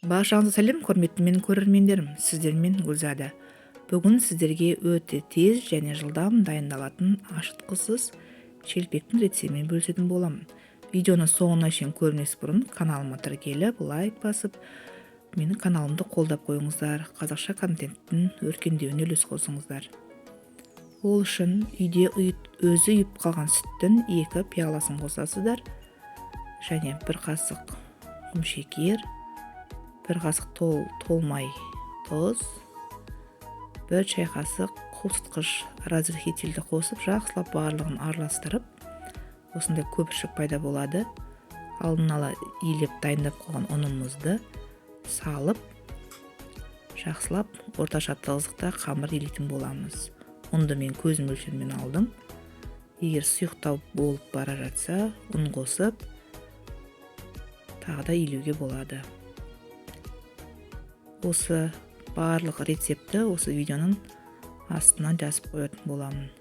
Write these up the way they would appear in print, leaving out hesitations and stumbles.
Баршаңызға сәлем, құрметті менің көрермендерім, сіздермен Гүлзада. Бүгін сіздерге өте тез және жылдам дайындалатын ашытқысыз шелпектің рецептімен бөлісетін боламын. Видеоны соңына шейін көрмес бұрын каналыма тіркеліп, лайк басып, менің каналымды қолдап қойыңыздар, қазақша контенттің өркендеуіне үлес қосыңыздар. Ол үшін үйде өзі үйіп қалған сүттің 2 пиаласын қосасыздар, және 1 қасық құмшекер, 1 қасық толмай тұз, 1 шай қасық қосытқыш разрыхительді қосып, жақсылап барлығын араластырып, осындай көпіршік пайда болады. Алдын ала илеп дайындап қойған ұнымызды салып, жақсылап орташа тығыздықта қамыр илейтін боламыз. Ұнды мен көз мөлшермен алдым. Егер сұйықтау болып бара жатса, ұн қосып, тағы да илеуге болады. Осы барлық рецепті осы видеоның астына жазып қоятын боламын.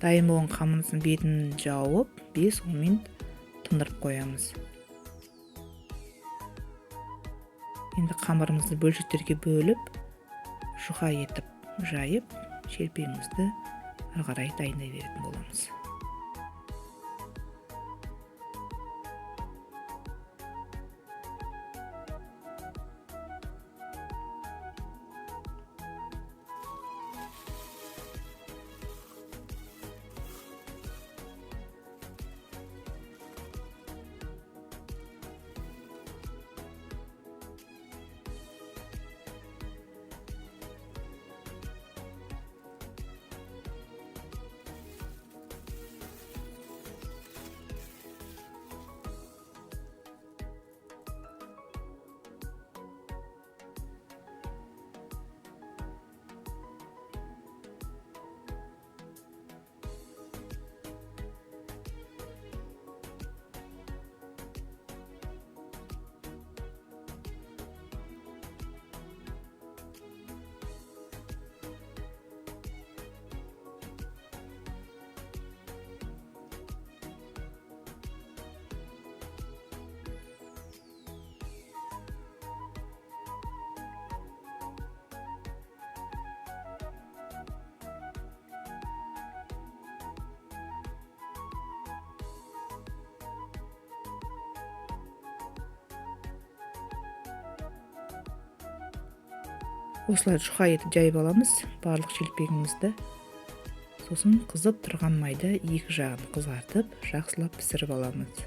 Дайын болған қамырымыздың бетін жауып, 5-10 минут тындырып қоямыз. Енді қамырымызды бөлшектерге бөліп, жұқа етіп жайып, шелпегімізді ары қарай дайындай беретін боламыз. Осылай жұқа етіп жайып аламыз барлық шелпегімізді. Сосын қызып тұрған майда 2 жағын қызартып, жақсылап пісіріп аламыз.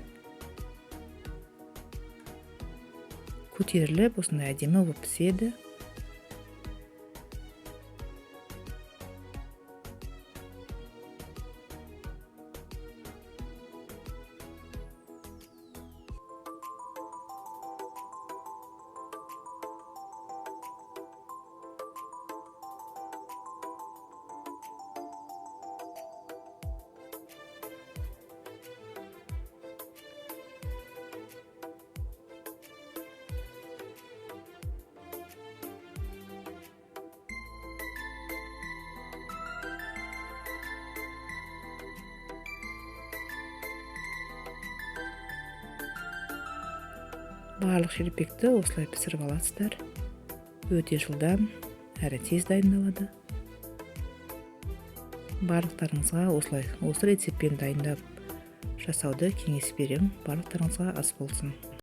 Көтеріліп, осындай әдемі болып піседі. Барлық шелпекті осылай пісіріп аласыздар. Өте жылдам әрі тез дайындалады. Барлықтарыңызға осы рецептпен дайындап жасауды кеңес беремін. Барлықтарыңызға ас болсын.